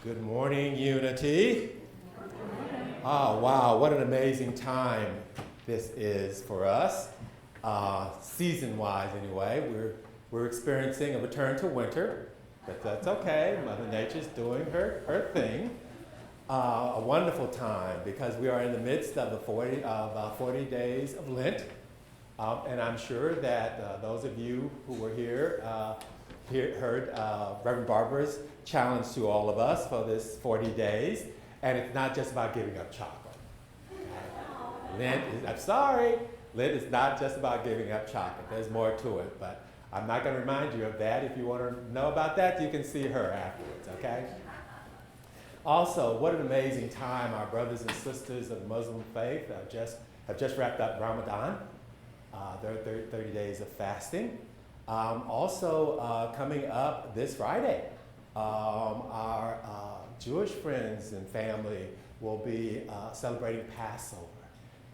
Good morning, Unity. Oh, wow, what an amazing time this is for us. Season-wise, anyway, we're experiencing a return to winter, but that's okay. Mother Nature's doing her thing. A wonderful time because we are in the midst of the 40 days of Lent. And I'm sure that those of you who were here heard Reverend Barbara's challenge to all of us for this 40 days. And it's not just about giving up chocolate. Lent is not just about giving up chocolate. There's more to it, but I'm not going to remind you of that. If you want to know about that, you can see her afterwards, okay? Also, what an amazing time. Our brothers and sisters of the Muslim faith have just wrapped up Ramadan, their 30 days of fasting. Also, coming up this Friday, our Jewish friends and family will be celebrating Passover,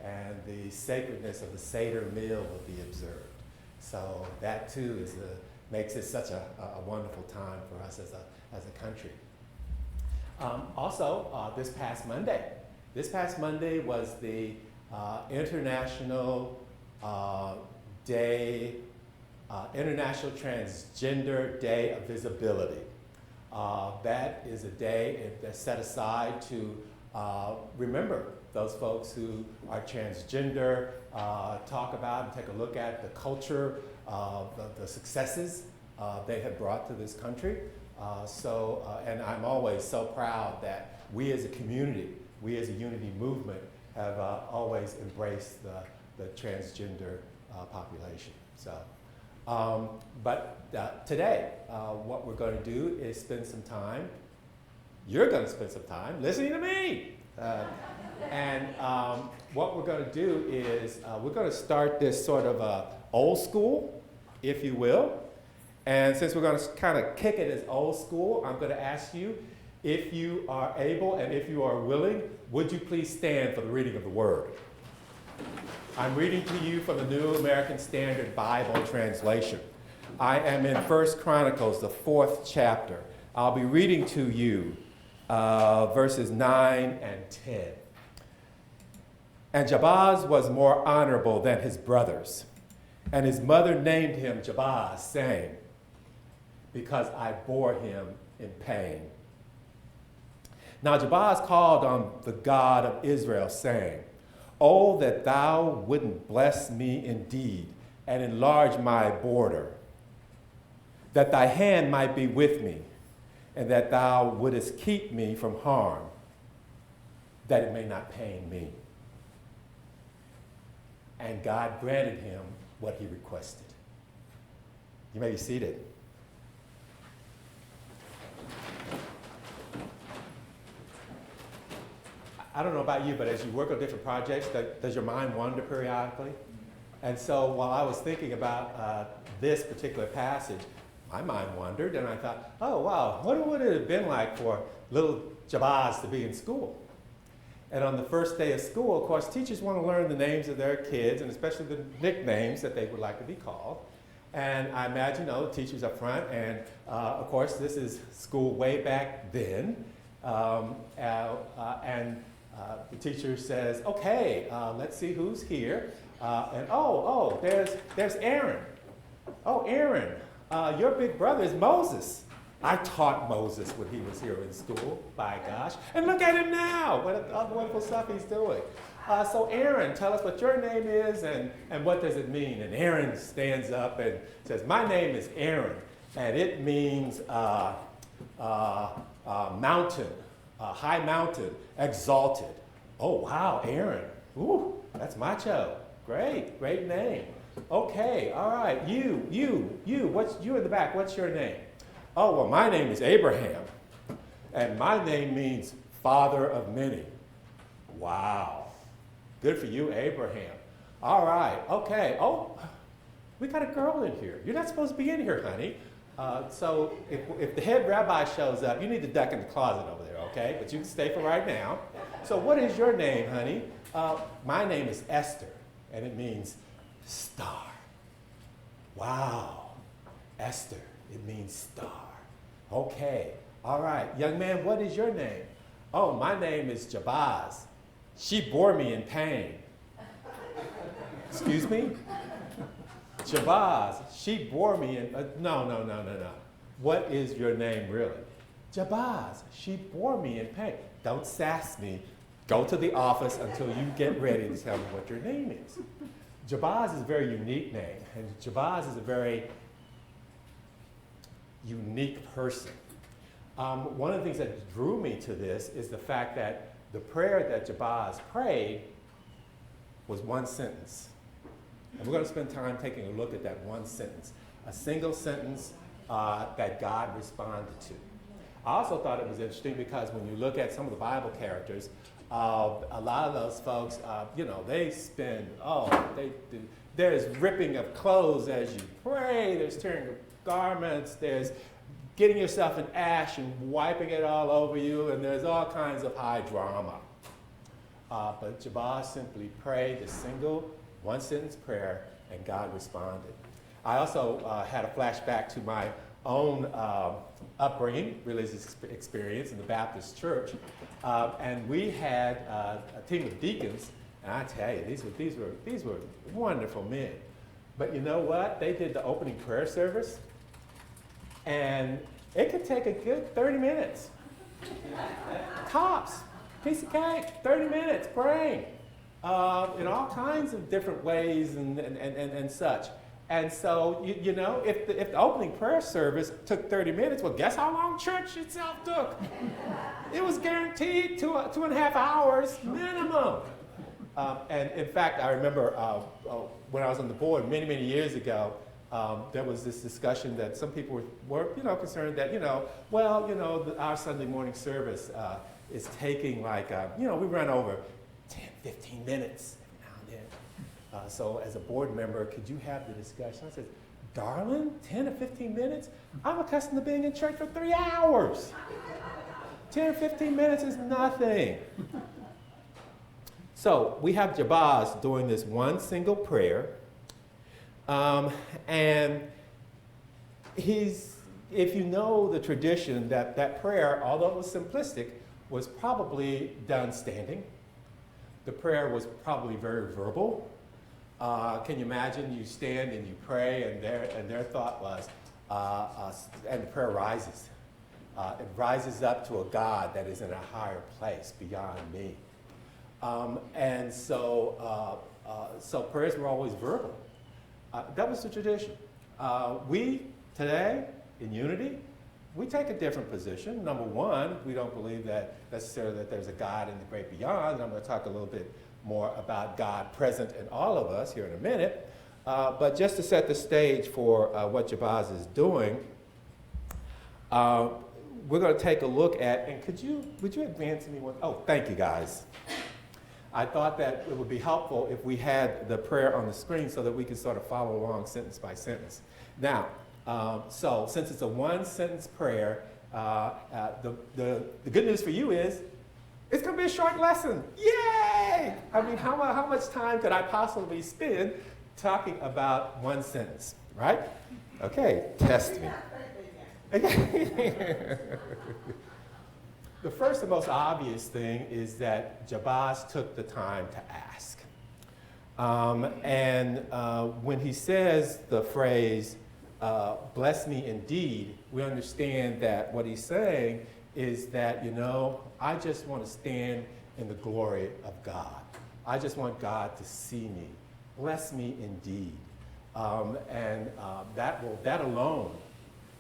and the sacredness of the Seder meal will be observed. So that too makes it such a wonderful time for us as a country. Also, this past Monday was the International International Transgender Day of Visibility. That is a day that's set aside to remember those folks who are transgender, talk about and take a look at the culture, the successes they have brought to this country. And I'm always so proud that we as a community, we as a Unity movement, have always embraced the transgender population. But today, what we're going to do is spend some time, you're going to spend some time listening to me. What we're going to do is we're going to start this sort of old school, if you will. And since we're going to kind of kick it as old school, I'm going to ask you, if you are able and if you are willing, would you please stand for the reading of the Word? I'm reading to you from the New American Standard Bible translation. I am in 1 Chronicles, the 4th chapter. I'll be reading to you verses 9 and 10. And Jabaz was more honorable than his brothers, and his mother named him Jabaz, saying, because I bore him in pain. Now Jabaz called on the God of Israel, saying, oh, that thou wouldn't bless me indeed and enlarge my border, that thy hand might be with me, and that thou wouldest keep me from harm, that it may not pain me. And God granted him what he requested. You may be seated. I don't know about you, but as you work on different projects, does your mind wander periodically? And so while I was thinking about this particular passage, my mind wandered, and I thought, oh, wow, what would it have been like for little Jabaz to be in school? And on the first day of school, of course, teachers want to learn the names of their kids, and especially the nicknames that they would like to be called. And I imagine, the teachers up front, and of course, this is school way back then. The teacher says, okay, let's see who's here. There's Aaron. Oh, Aaron, your big brother is Moses. I taught Moses when he was here in school, by gosh. And look at him now, what wonderful stuff he's doing. So Aaron, tell us what your name is and what does it mean? And Aaron stands up and says, my name is Aaron, and it means mountain. High mountain, exalted. Oh, wow, Aaron. Ooh, that's macho. Great name. Okay, all right, you, what's you in the back, what's your name? Oh, well, my name is Abraham, and my name means father of many. Wow, good for you, Abraham. All right, okay. Oh, we got a girl in here. You're not supposed to be in here, honey. So if the head rabbi shows up, you need to duck in the closet over there, okay? But you can stay for right now. So what is your name, honey? My name is Esther, and it means star. Wow, Esther, it means star. Okay, All right, young man, what is your name? Oh, my name is Jabaz. She bore me in pain. Excuse me? Jabaz, she bore me in, no. What is your name really? Jabaz, she bore me in pain. Don't sass me. Go to the office until you get ready to tell me what your name is. Jabaz is a very unique name, and Jabaz is a very unique person. One of the things that drew me to this is the fact that the prayer that Jabaz prayed was one sentence. And we're going to spend time taking a look at that one sentence, a single sentence that God responded to. I also thought it was interesting because when you look at some of the Bible characters, a lot of those folks, they spend, there's ripping of clothes as you pray, there's tearing of garments, there's getting yourself in ash and wiping it all over you, and there's all kinds of high drama. But Jabaz simply prayed a single one-sentence prayer, and God responded. I also had a flashback to my own upbringing, religious experience in the Baptist church, and we had a team of deacons, and I tell you, these were wonderful men. But you know what? They did the opening prayer service, and it could take a good 30 minutes. Tops, piece of cake, 30 minutes praying in all kinds of different ways and such. And so, if the opening prayer service took 30 minutes, well, guess how long church itself took? It was guaranteed 2.5 hours minimum. And in fact, I remember when I was on the board many, many years ago, there was this discussion that some people were concerned that, our Sunday morning service is taking we run over 10, 15 minutes now and then. So as a board member, could you have the discussion? I said, darling, 10 or 15 minutes? I'm accustomed to being in church for 3 hours. 10 or 15 minutes is nothing. So we have Jabaz doing this one single prayer. And if you know the tradition, that prayer, although it was simplistic, was probably done standing. The prayer was probably very verbal. Can you imagine you stand and you pray, and their thought was, and the prayer rises. It rises up to a God that is in a higher place beyond me. And so prayers were always verbal. That was the tradition. We, today, in Unity, we take a different position. Number one, we don't believe that necessarily that there's a God in the great beyond, and I'm going to talk a little bit more about God present in all of us here in a minute. But just to set the stage for what Jabaz is doing, we're going to take a look at, and would you advance me one? Oh, thank you guys. I thought that it would be helpful if we had the prayer on the screen so that we could sort of follow along sentence by sentence. Now, so since it's a one-sentence prayer, the good news for you is it's going to be a short lesson. Yay! I mean, how much time could I possibly spend talking about one sentence, right? Okay, test me. Okay. The first and most obvious thing is that Jabaz took the time to ask. When he says the phrase, bless me indeed, we understand that what he's saying is that, I just want to stand in the glory of God. I just want God to see me. Bless me indeed. That alone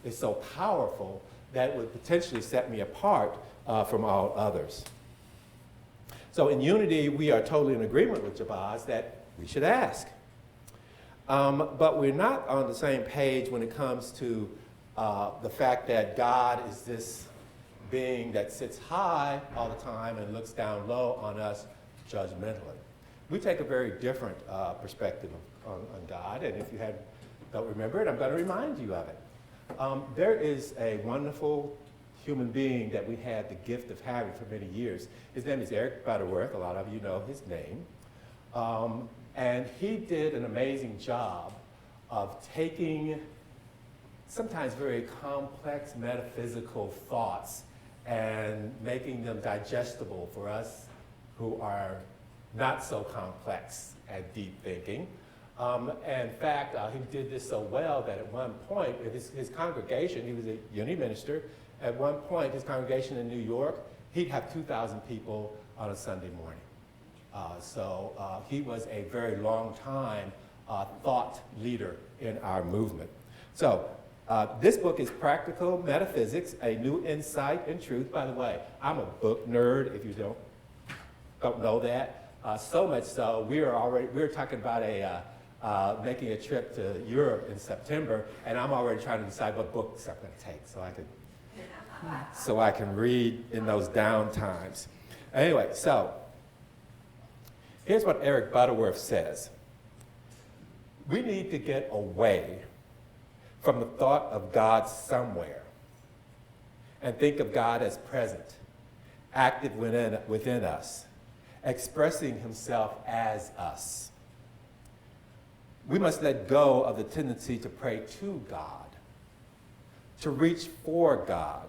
is so powerful that it would potentially set me apart from all others. So in Unity, we are totally in agreement with Jabaz that we should ask. But we're not on the same page when it comes to the fact that God is this being that sits high all the time and looks down low on us judgmentally. We take a very different perspective on God, and if you don't remember it, I'm going to remind you of it. There is a wonderful human being that we had the gift of having for many years. His name is Eric Butterworth. A lot of you know his name. And he did an amazing job of taking sometimes very complex metaphysical thoughts and making them digestible for us who are not so complex and deep thinking. In fact, he did this so well that at one point, his congregation, he was a Unity minister, at one point, his congregation in New York, he'd have 2,000 people on a Sunday morning. So he was a very long time thought leader in our movement. So this book is Practical Metaphysics, A New Insight and Truth. By the way, I'm a book nerd, if you don't know that. So much so, we're talking about making a trip to Europe in September, and I'm already trying to decide what books I'm going to take so I can read in those down times. Anyway, so here's what Eric Butterworth says. We need to get away from the thought of God somewhere and think of God as present, active within us, expressing himself as us. We must let go of the tendency to pray to God, to reach for God,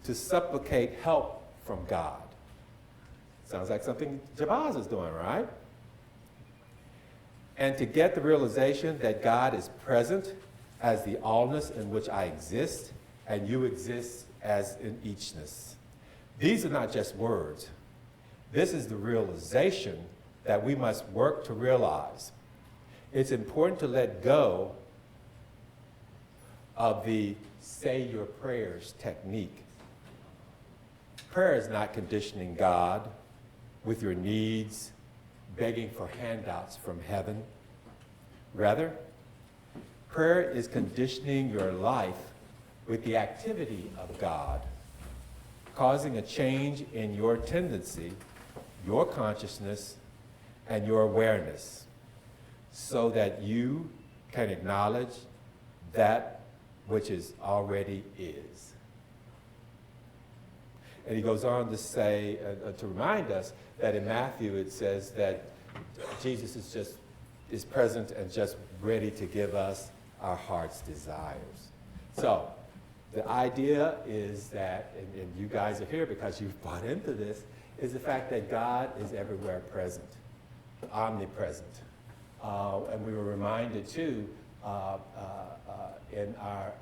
to supplicate help from God. Sounds like something Jabaz is doing, right? And to get the realization that God is present as the allness in which I exist, and you exist as in eachness. These are not just words. This is the realization that we must work to realize. It's important to let go of the say your prayers technique. Prayer is not conditioning God with your needs, begging for handouts from heaven. Rather, prayer is conditioning your life with the activity of God, causing a change in your tendency, your consciousness, and your awareness, so that you can acknowledge that which is already is. And he goes on to say, to remind us that in Matthew it says that Jesus is present and just ready to give us our heart's desires. So the idea is that, and you guys are here because you've bought into this, is the fact that God is everywhere present, omnipresent. And we were reminded too in our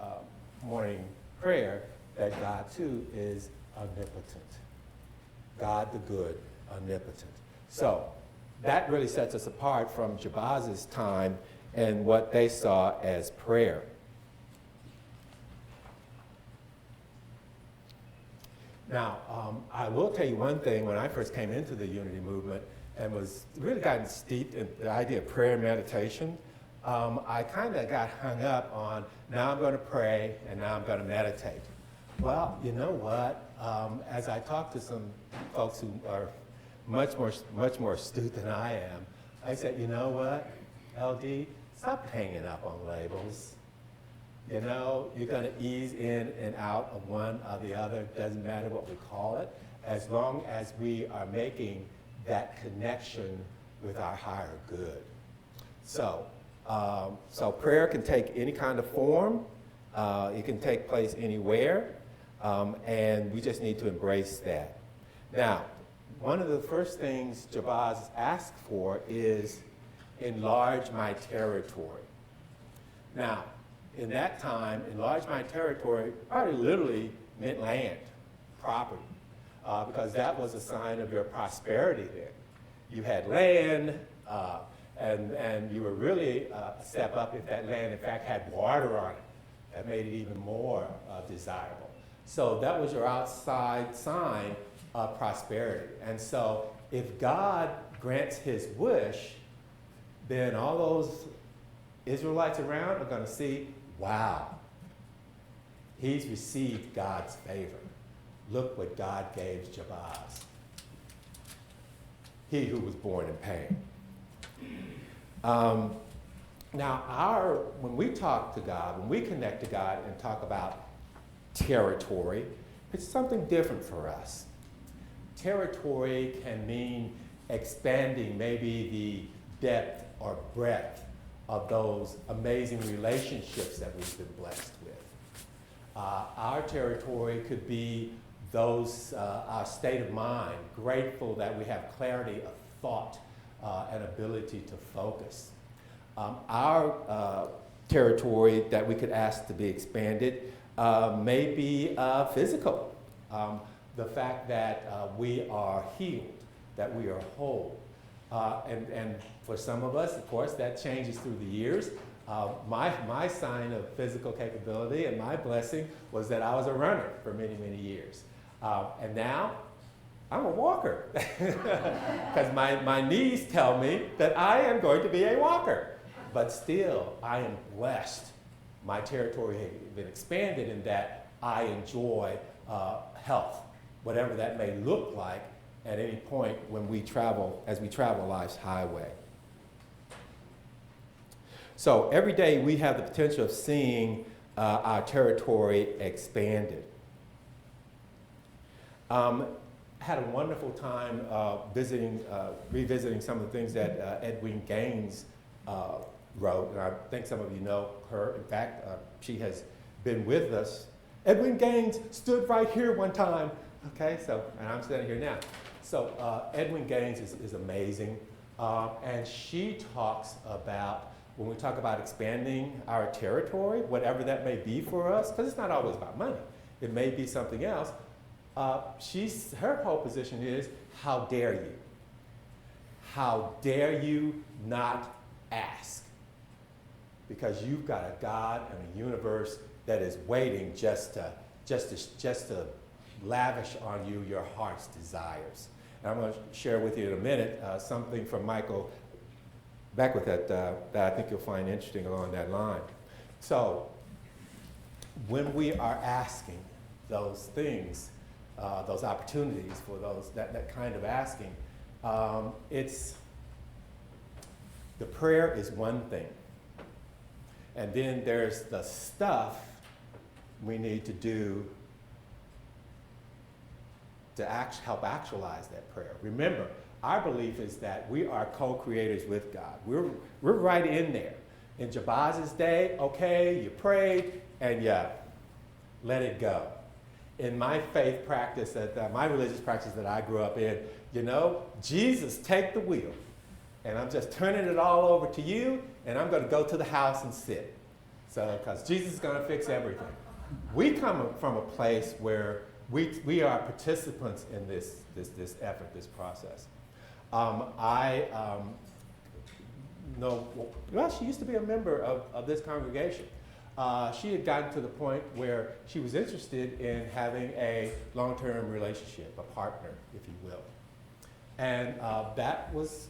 morning prayer that God too is omnipotent. God the good, omnipotent. So that really sets us apart from Jabaz's time and what they saw as prayer. Now, I will tell you one thing. When I first came into the Unity movement and was really gotten steeped in the idea of prayer and meditation, I kind of got hung up on, now I'm going to pray and now I'm going to meditate. Well, you know what? As I talked to some folks who are much more astute than I am, I said, you know what, LD, stop hanging up on labels. You know, you're going to ease in and out of one or the other. Doesn't matter what we call it, as long as we are making that connection with our higher good. So, so prayer can take any kind of form. It can take place anywhere, and we just need to embrace that. Now, one of the first things Jabaz asked for is enlarge my territory. Now, in that time, enlarge my territory probably literally meant land, property, because that was a sign of your prosperity then. You had land, and you were really a step up if that land, in fact, had water on it. That made it even more desirable. So that was your outside sign of prosperity. And so if God grants his wish, then all those Israelites around are going to see, wow, he's received God's favor. Look what God gave Jabaz, he who was born in pain. Now, when we talk to God, when we connect to God and talk about territory, it's something different for us. Territory can mean expanding maybe the depth or breadth of those amazing relationships that we've been blessed with. Our territory could be those, our state of mind, grateful that we have clarity of thought and ability to focus. Our territory that we could ask to be expanded may be physical. The fact that we are healed, that we are whole. And for some of us, of course, that changes through the years. My sign of physical capability and my blessing was that I was a runner for many, many years. And now, I'm a walker. Because my knees tell me that I am going to be a walker. But still, I am blessed. My territory has been expanded in that I enjoy health, whatever that may look like at any point when we travel, as we travel life's highway. So every day we have the potential of seeing our territory expanded. Had a wonderful time revisiting some of the things that Edwin Gaines wrote, and I think some of you know her. In fact, she has been with us. Edwin Gaines stood right here one time, okay, so, and I'm standing here now. So Edwin Gaines is amazing, and she talks about, when we talk about expanding our territory, whatever that may be for us, because it's not always about money, it may be something else. Her whole position is, how dare you? How dare you not ask? Because you've got a God and a universe that is waiting just to lavish on you your heart's desires. And I'm going to share with you in a minute something from Michael Beckwith that I think you'll find interesting along that line. So, when we are asking those things, those opportunities for that kind of asking, the prayer is one thing. And then there's the stuff we need to do to help actualize that prayer. Remember, our belief is that we are co-creators with God. We're right in there. In Jabaz's day, okay, you prayed and you let it go. In my faith practice, my religious practice that I grew up in, Jesus, take the wheel. And I'm just turning it all over to you, and I'm going to go to the house and sit. So, because Jesus is going to fix everything. We come from a place where we are participants in this effort, this process. She used to be a member of this congregation. She had gotten to the point where she was interested in having a long-term relationship, a partner, if you will. And that was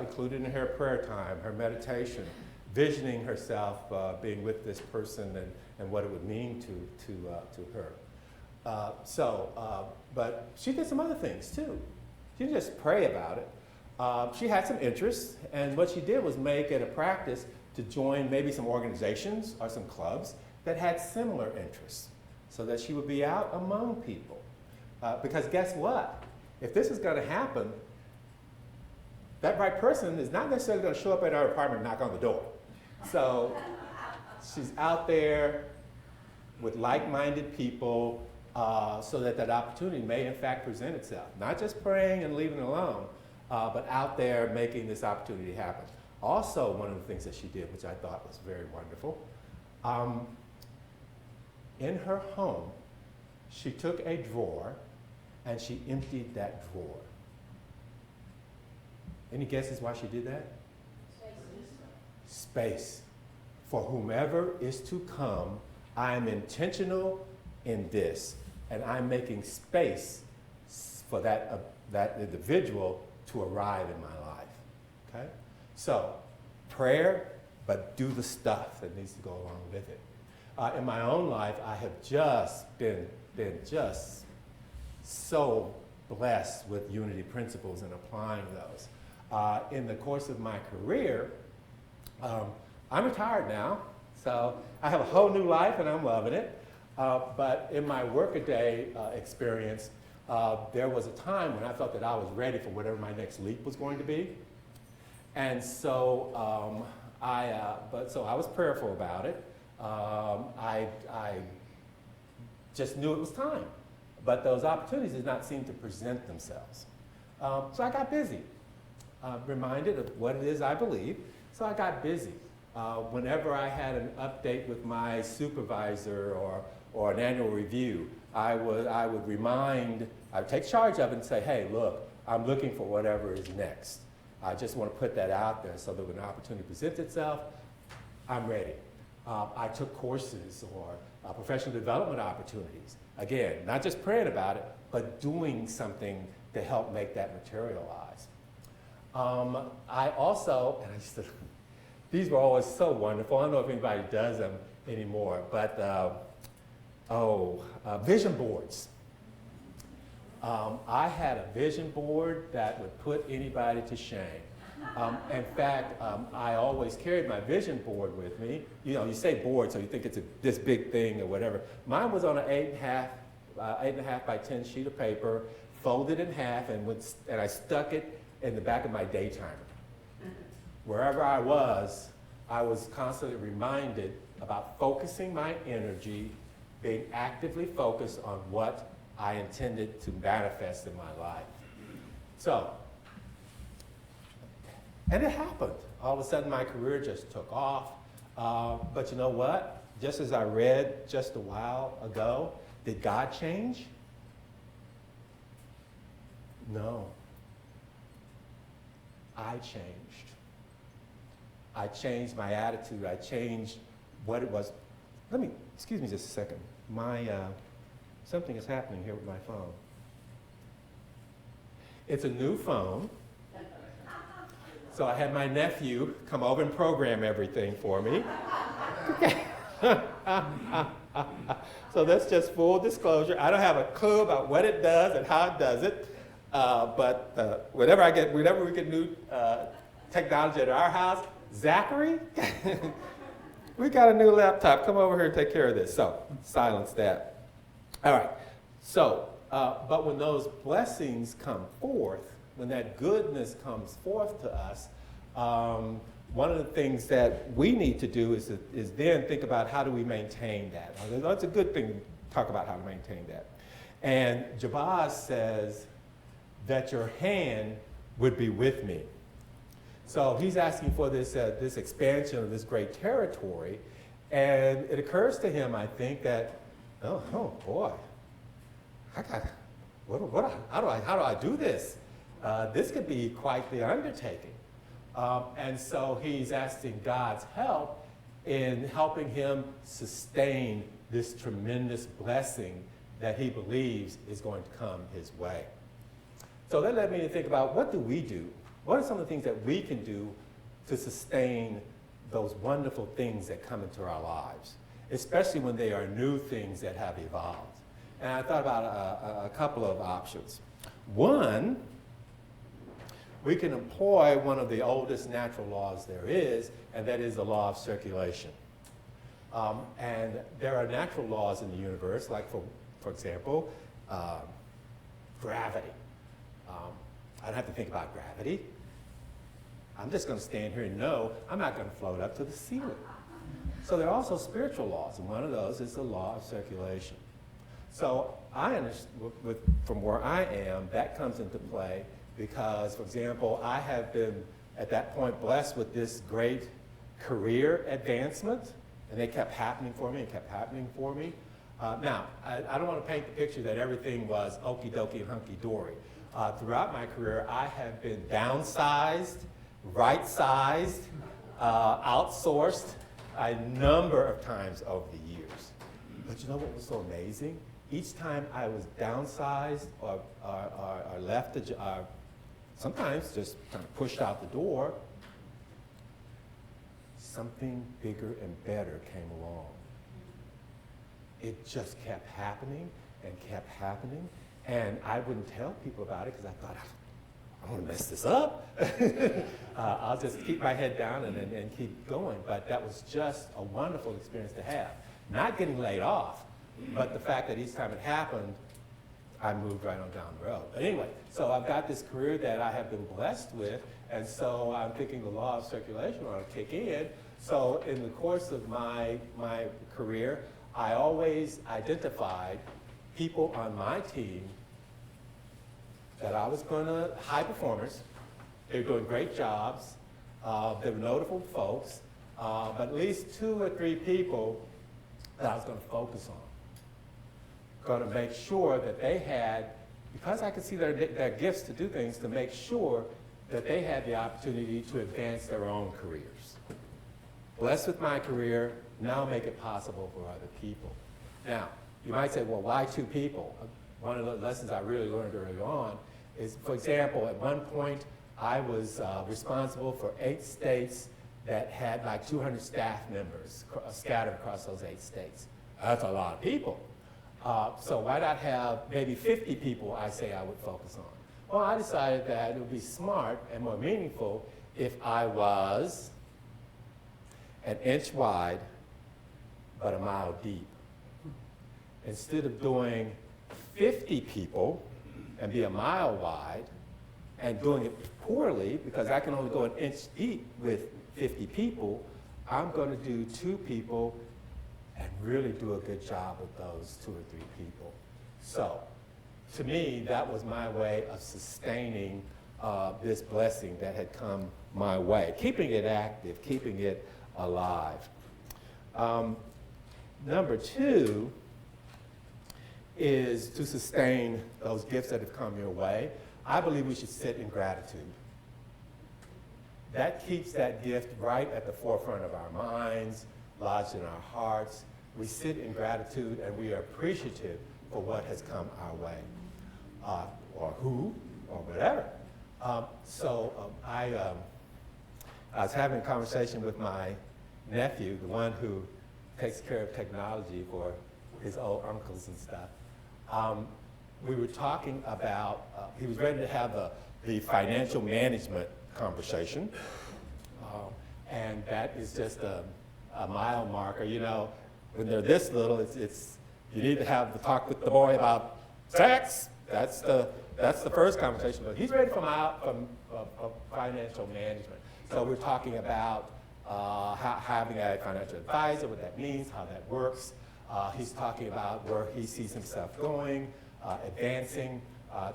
included in her prayer time, her meditation, visioning herself being with this person and what it would mean to her. But she did some other things too. She didn't just pray about it. She had some interests, and what she did was make it a practice to join maybe some organizations or some clubs that had similar interests, so that she would be out among people. Because guess what? If this is going to happen, that right person is not necessarily going to show up at our apartment and knock on the door. So she's out there with like-minded people, so that opportunity may in fact present itself. Not just praying and leaving it alone, but out there making this opportunity happen. Also, one of the things that she did, which I thought was very wonderful, in her home, she took a drawer and she emptied that drawer. Any guesses why she did that? Space. For whomever is to come, I am intentional in this, and I'm making space for that individual to arrive in my life. Okay? So, prayer, but do the stuff that needs to go along with it. In my own life, I have just been just so blessed with Unity principles and applying those. In the course of my career, I'm retired now, so I have a whole new life and I'm loving it. But in my workaday experience, there was a time when I felt that I was ready for whatever my next leap was going to be. And so So I was prayerful about it. I just knew it was time. But those opportunities did not seem to present themselves. So I got busy, reminded of what it is I believe. So I got busy. Whenever I had an update with my supervisor or an annual review, I would take charge of it and say, hey, look, I'm looking for whatever is next. I just want to put that out there so that when an opportunity presents itself, I'm ready. I took courses or professional development opportunities. Again, not just praying about it, but doing something to help make that materialize. I also, and these were always so wonderful. I don't know if anybody does them anymore, but vision boards. I had a vision board that would put anybody to shame. In fact, I always carried my vision board with me. You know, you say board, so you think it's this big thing or whatever. Mine was on an 8.5 by 10 sheet of paper, folded in half, and I stuck it in the back of my day timer. Wherever I was constantly reminded about focusing my energy, being actively focused on what I intended to manifest in my life. So, and it happened. All of a sudden, my career just took off. But you know what? Just as I read just a while ago, did God change? No. I changed. I changed my attitude. I changed what it was. Excuse me just a second. Something is happening here with my phone. It's a new phone. So I had my nephew come over and program everything for me. Okay. So that's just full disclosure. I don't have a clue about what it does and how it does it. But whenever we get new technology at our house, Zachary, we got a new laptop. Come over here and take care of this. So silence that. All right. So, but when those blessings come forth, when that goodness comes forth to us, one of the things that we need to do is then think about how do we maintain that. That's a good thing to talk about how to maintain that. And Jabaz says that your hand would be with me. So he's asking for this expansion of this great territory, and it occurs to him, I think, that oh boy, how do I do this? This could be quite the undertaking. And so he's asking God's help in helping him sustain this tremendous blessing that he believes is going to come his way. So that led me to think about, what do we do? What are some of the things that we can do to sustain those wonderful things that come into our lives, especially when they are new things that have evolved? And I thought about a couple of options. One, we can employ one of the oldest natural laws there is, and that is the law of circulation. And there are natural laws in the universe, like for example, gravity. I don't have to think about gravity. I'm just going to stand here and know I'm not going to float up to the ceiling. So there are also spiritual laws, and one of those is the law of circulation. So I understand, from where I am, that comes into play because, for example, I have been, at that point, blessed with this great career advancement, and they kept happening for me and kept happening for me. Now, I don't want to paint the picture that everything was okie dokie and hunky dory. Throughout my career, I have been downsized, right-sized, outsourced a number of times over the years. But you know what was so amazing? Each time I was downsized or left, sometimes just kind of pushed out the door, something bigger and better came along. It just kept happening and kept happening. And I wouldn't tell people about it because I thought, I don't want to mess this up. I'll just keep my head down and keep going. But that was just a wonderful experience to have. Not getting laid off, but the fact that each time it happened, I moved right on down the road. But anyway, so I've got this career that I have been blessed with, and so I'm thinking the law of circulation ought to kick in. So in the course of my career, I always identified people on my team that I was going to, high performers. They were doing great jobs. They were notable folks, but at least 2 or 3 people that I was going to focus on. Going to make sure that they had, because I could see their gifts to do things, to make sure that they had the opportunity to advance their own careers. Blessed with my career, now make it possible for other people. Now, you might say, well, why 2 people? One of the lessons I really learned early on is, for example, at one point, I was responsible for 8 states that had like 200 staff members scattered across those 8 states. That's a lot of people. So why not have maybe 50 people I say I would focus on? Well, I decided that it would be smart and more meaningful if I was an inch wide, but a mile deep. Instead of doing 50 people and be a mile wide and doing it poorly, because I can only go an inch deep with 50 people, I'm going to do 2 people and really do a good job with those 2 or 3 people. So, to me, that was my way of sustaining this blessing that had come my way, keeping it active, keeping it alive. Number 2 is to sustain those gifts that have come your way. I believe we should sit in gratitude. That keeps that gift right at the forefront of our minds, lodged in our hearts. We sit in gratitude and we are appreciative for what has come our way, or who, or whatever. I was having a conversation with my nephew, the one who takes care of technology for his old uncles and stuff. We were talking about, he was ready to have the financial management conversation, and that is just a mile marker. You know, when they're this little, it's you need to have the talk with the boy about tax. That's the first conversation. But he's ready from financial management. So we're talking about having a financial advisor, what that means, how that works. He's talking about where he sees himself going, advancing,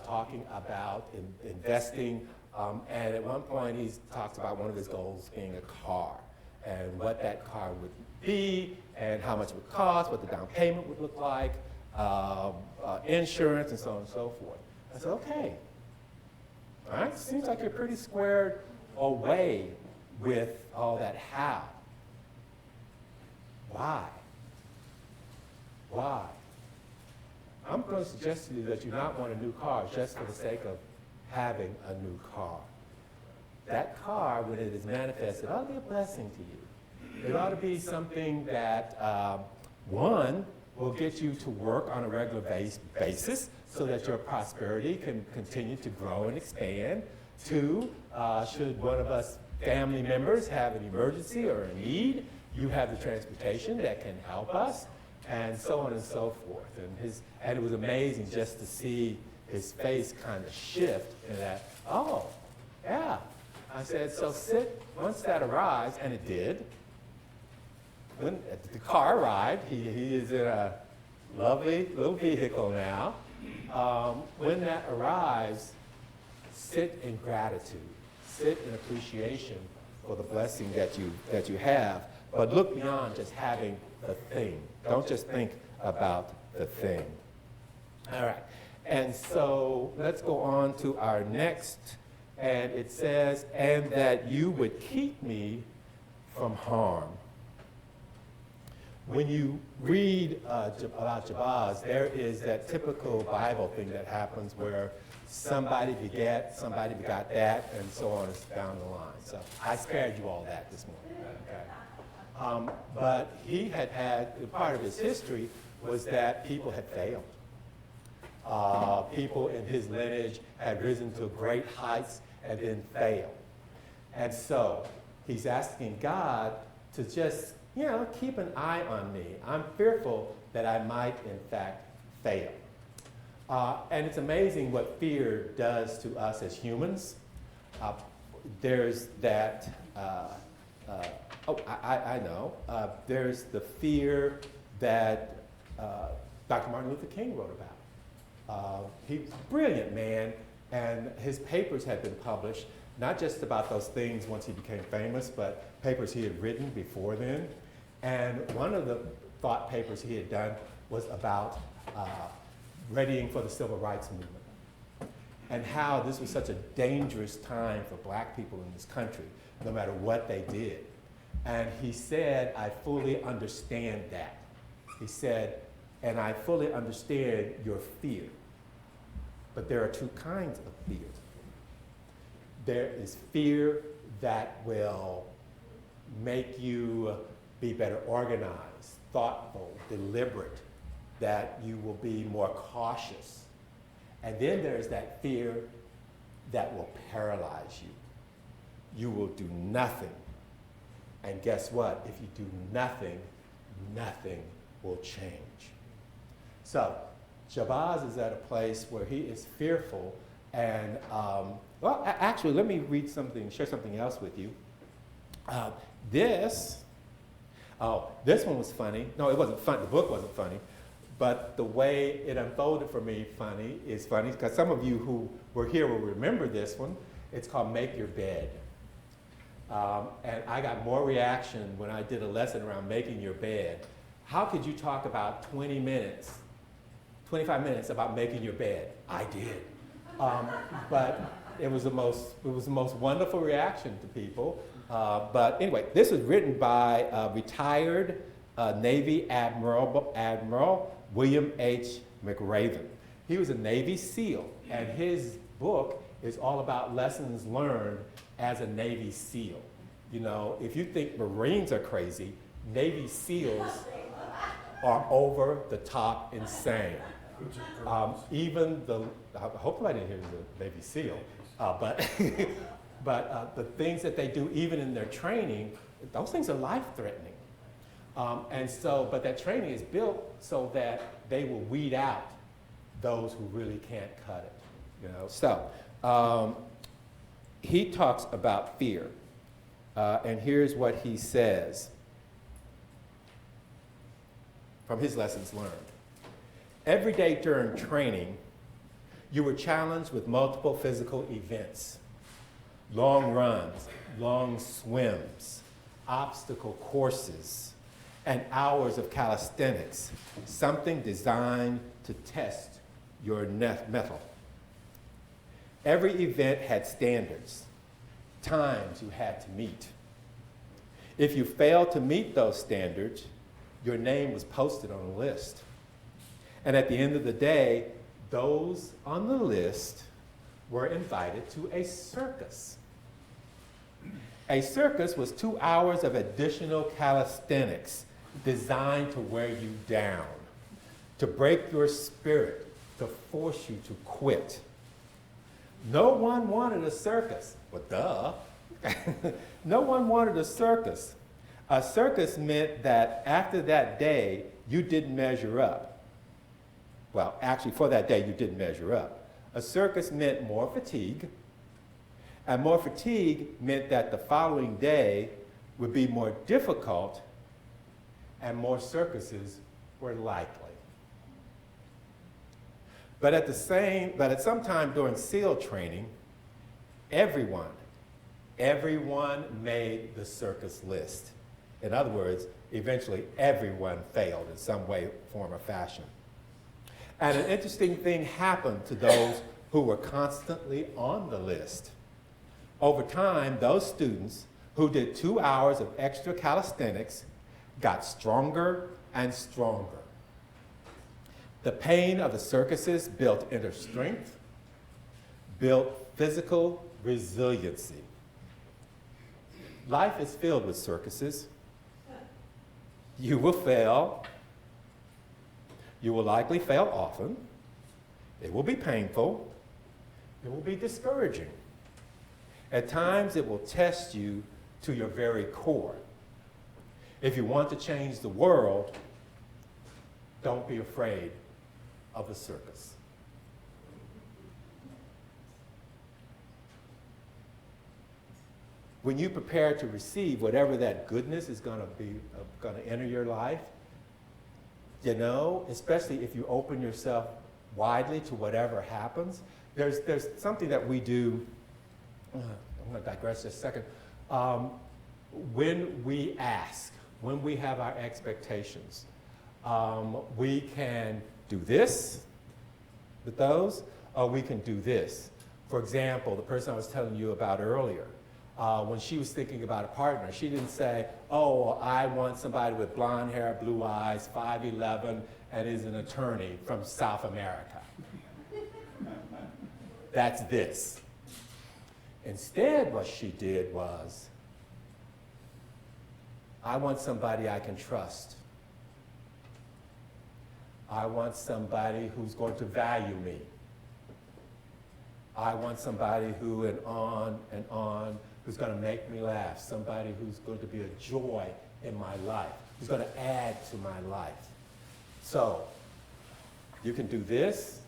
talking about investing. And at one point, he talks about one of his goals being a car and what that car would be and how much it would cost, what the down payment would look like, insurance, and so on and so forth. I said, okay. All right, seems like you're pretty squared away with all that how. Why? Why? I'm going to suggest to you that you not want a new car just for the sake of having a new car. That car, when it is manifested, ought to be a blessing to you. It ought to be something that, one, will get you to work on a regular basis so that your prosperity can continue to grow and expand. 2, should one of us family members have an emergency or a need, you have the transportation that can help us, and so on and so forth. And it was amazing just to see his face kind of shift in that, oh, yeah. I said, so sit, once that arrives, and it did. When the car arrived, he is in a lovely little vehicle now. When that arrives, sit in gratitude, sit in appreciation for the blessing that you have, but look beyond just having the thing. Don't just think about the thing. All right, and so let's go on to our next, and it says, and that you would keep me from harm. When you read about Jabaz, there is that typical Bible thing that happens where somebody begot that, and so on down the line. So I spared you all that this morning. Okay. But he had part of his history was that people had failed. People in his lineage had risen to great heights and then failed. And so he's asking God to just, keep an eye on me. I'm fearful that I might, in fact, fail. And it's amazing what fear does to us as humans. There's that, I know. There's the fear that Dr. Martin Luther King wrote about. He was a brilliant man, and his papers had been published, not just about those things once he became famous, but papers he had written before then. And one of the thought papers he had done was about readying for the civil rights movement, and how this was such a dangerous time for black people in this country, no matter what they did. And he said, I fully understand that. He said, and I fully understand your fear. But there are two kinds of fear. There is fear that will make you be better organized, thoughtful, deliberate, that you will be more cautious. And then there's that fear that will paralyze you. You will do nothing. And guess what? If you do nothing, nothing will change. So, Shabazz is at a place where he is fearful, and well, actually, let me read something, share something else with you. This one was funny. No, it wasn't fun. The book wasn't funny. But the way it unfolded for me is funny, because some of you who were here will remember this one. It's called Make Your Bed. And I got more reaction when I did a lesson around making your bed. How could you talk about 25 minutes about making your bed? I did. But it was the most wonderful reaction to people. But anyway, this was written by retired Navy Admiral William H. McRaven. He was a Navy SEAL, and his book is all about lessons learned as a Navy SEAL. You know, if you think Marines are crazy, Navy SEALs are over the top insane. Hopefully I didn't hear the Navy SEAL, but the things that they do, even in their training, those things are life-threatening. But that training is built so that they will weed out those who really can't cut it. You know, so he talks about fear, and here's what he says from his lessons learned. Every day during training, you were challenged with multiple physical events: long runs, long swims, obstacle courses, and hours of calisthenics, something designed to test your mettle. Every event had standards, times you had to meet. If you failed to meet those standards, your name was posted on a list. And at the end of the day, those on the list were invited to a circus. A circus was 2 hours of additional calisthenics designed to wear you down, to break your spirit, to force you to quit. No one wanted a circus. Well, duh. No one wanted a circus. A circus meant that after that day, you didn't measure up. Well, actually, for that day, you didn't measure up. A circus meant more fatigue, and more fatigue meant that the following day would be more difficult, and more circuses were likely. But at some time during SEAL training, everyone made the circus list. In other words, eventually everyone failed in some way, form, or fashion. And an interesting thing happened to those who were constantly on the list. Over time, those students who did 2 hours of extra calisthenics got stronger and stronger. The pain of the circuses built inner strength, built physical resiliency. Life is filled with circuses. You will fail. You will likely fail often. It will be painful. It will be discouraging. At times, it will test you to your very core. If you want to change the world, don't be afraid of the circus. when you prepare to receive whatever that goodness is going to be, going to enter your life, you know, especially if you open yourself widely to whatever happens, there's something that we do. I'm going to digress just a second. When we ask, when we have our expectations, we can do this with those, or we can do this. For example, the person I was telling you about earlier, when she was thinking about a partner, she didn't say, oh, I want somebody with blonde hair, blue eyes, 5'11", and is an attorney from South America. That's this. Instead, what she did was, I want somebody I can trust. I want somebody who's going to value me. I want somebody who, and on, who's going to make me laugh. Somebody who's going to be a joy in my life, who's going to add to my life. So, you can do this,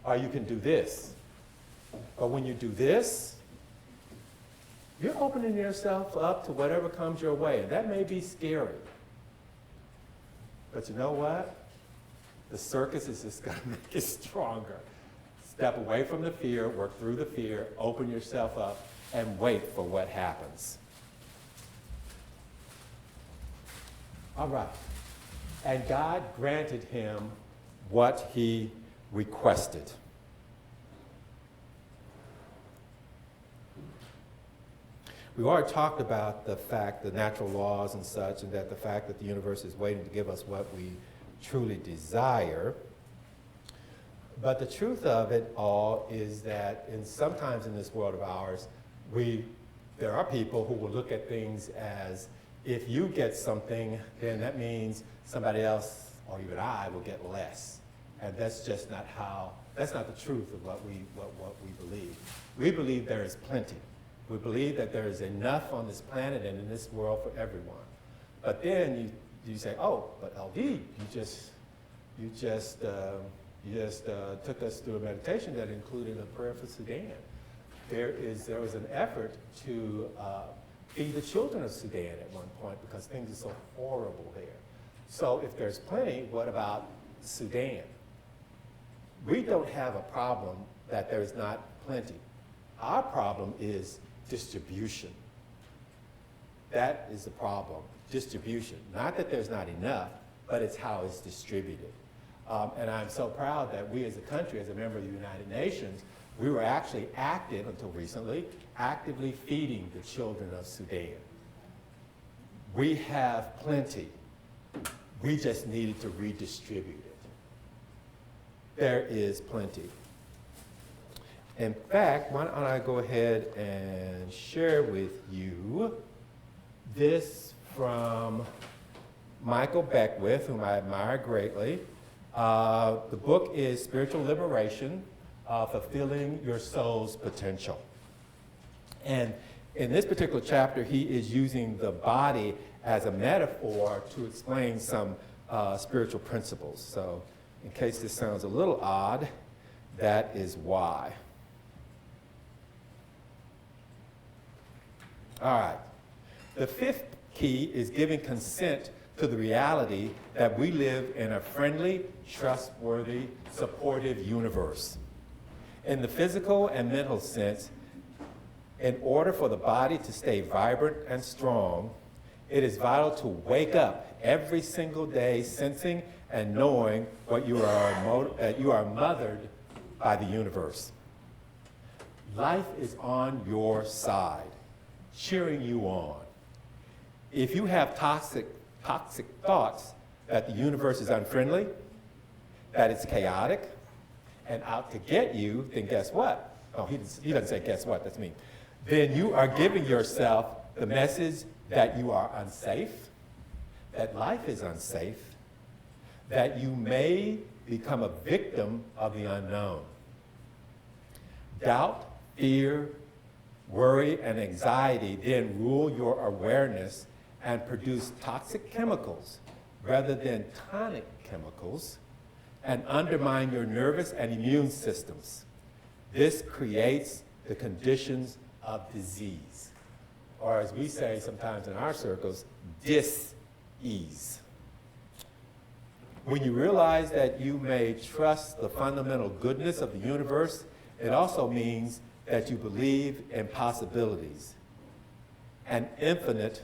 or you can do this. But when you do this, you're opening yourself up to whatever comes your way. And that may be scary. But you know what? The circus is just going to make it stronger. Step away from the fear, work through the fear, open yourself up, and wait for what happens. All right. And God granted him what he requested. We've already talked about the fact, the natural laws and such, and that the fact that the universe is waiting to give us what we truly desire. But the truth of it all is that sometimes in this world of ours, there are people who will look at things as, if you get something, then that means somebody else, or even I, will get less. And that's just not that's not the truth of what we believe. We believe there is plenty. We believe that there is enough on this planet and in this world for everyone. But then you say, oh, but LD, you just took us through a meditation that included a prayer for Sudan. There was an effort to feed the children of Sudan at one point because things are so horrible there. So if there's plenty, what about Sudan? We don't have a problem that there's not plenty. Our problem is distribution. That is the problem, distribution. Not that there's not enough, but it's how it's distributed. And I'm so proud that we as a country, as a member of the United Nations, we were actually active, until recently, actively feeding the children of Sudan. We have plenty. We just needed to redistribute it. There is plenty. In fact, why don't I go ahead and share with you this from Michael Beckwith, whom I admire greatly. The book is Spiritual Liberation, Fulfilling Your Soul's Potential. And in this particular chapter, he is using the body as a metaphor to explain some spiritual principles. So in case this sounds a little odd, that is why. All right. The fifth key is giving consent to the reality that we live in a friendly, trustworthy, supportive universe. In the physical and mental sense, in order for the body to stay vibrant and strong, it is vital to wake up every single day sensing and knowing what you are mothered by the universe. Life is on your side, cheering you on. If you have toxic thoughts that the universe is unfriendly, that it's chaotic, and out to get you, then guess what? Oh, he doesn't say guess what, that's me. Then you are giving yourself the message that you are unsafe, that life is unsafe, that you may become a victim of the unknown. Doubt, fear, worry, and anxiety then rule your awareness and produce toxic chemicals rather than tonic chemicals and undermine your nervous and immune systems. This creates the conditions of disease. or as we say sometimes in our circles, dis-ease. When you realize that you may trust the fundamental goodness of the universe, it also means that you believe in possibilities. And infinite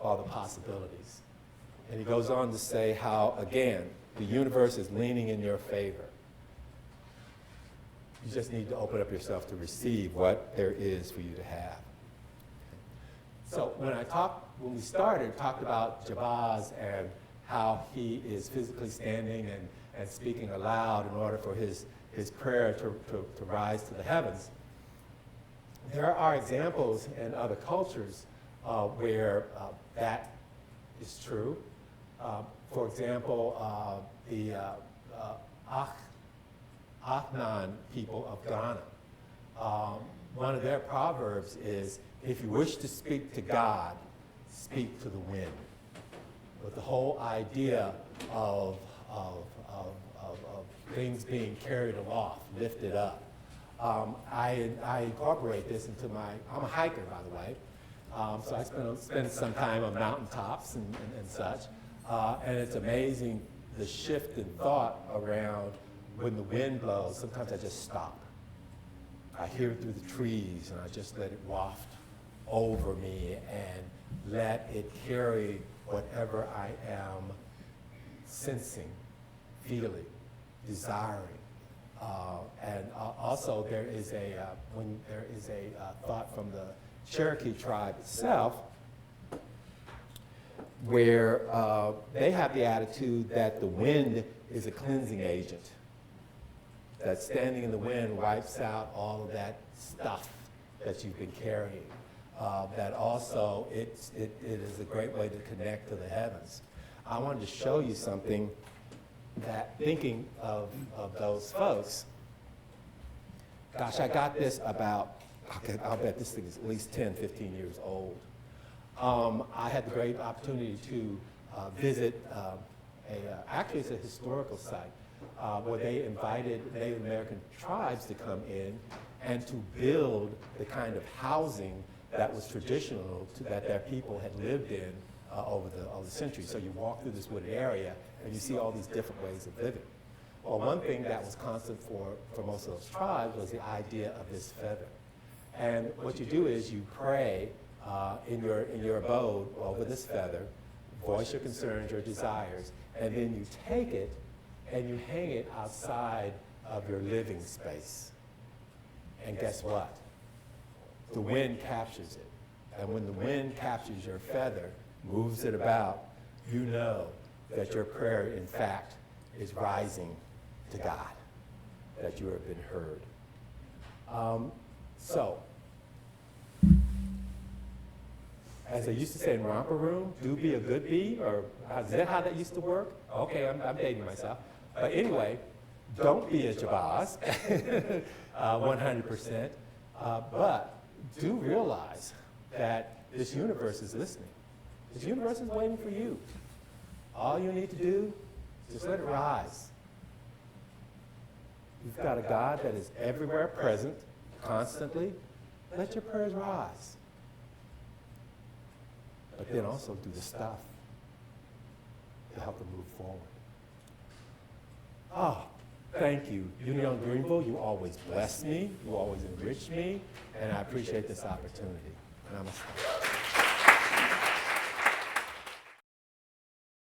are the possibilities. And he goes on to say how, again, the universe is leaning in your favor. You just need to open up yourself to receive what there is for you to have. So when we started, talked about Jabaz and how he is physically standing and speaking aloud in order for his prayer to rise to the heavens. There are examples in other cultures where that is true. For example, the Achnan people of Ghana. One of their proverbs is, if you wish to speak to God, speak to the wind. But the whole idea of things being carried aloft, lifted up. I incorporate this into I'm a hiker, by the way, so I spend some time on mountaintops and such, and it's amazing the shift in thought around when the wind blows. Sometimes I just stop. I hear it through the trees, and I just let it waft over me and let it carry whatever I am sensing, feeling, desiring. And also there is a thought from the Cherokee tribe itself where they have the attitude that the wind is a cleansing agent, that standing in the wind wipes out all of that stuff that you've been carrying. That also it is a great way to connect to the heavens. I wanted to show you something that, thinking of those folks, gosh, I got this about, I'll bet this thing is at least 10, 15 years old. I had the great opportunity to visit, actually it's a historical site, where they invited Native American tribes to come in and to build the kind of housing that was traditional that their people had lived in over the centuries. So you walk through this wooded area and you see all these different ways of living. Well, one thing that was constant for most of those tribes was the idea of this feather. And what you do is you pray in your abode over this feather, voice your concerns, your desires, and then you take it and you hang it outside of your living space. And guess what? The wind captures it. And when the wind captures your feather, moves it about, you know that your prayer, in fact, is rising to God, that you have been heard. So, as they used to say in Romper Room, do be a good bee, or is that how that used to work? Okay, I'm dating myself. But anyway, don't be a Jabaz, 100%. But do realize that this universe is listening. This universe is waiting for you. All you need to do is just let it rise. You've got a God that is everywhere present, constantly. Let your prayers rise. But then also do the stuff to help them move forward. Oh, thank you. Unity on Greenville, you always bless me, you always enrich me, and I appreciate this opportunity. Namaste.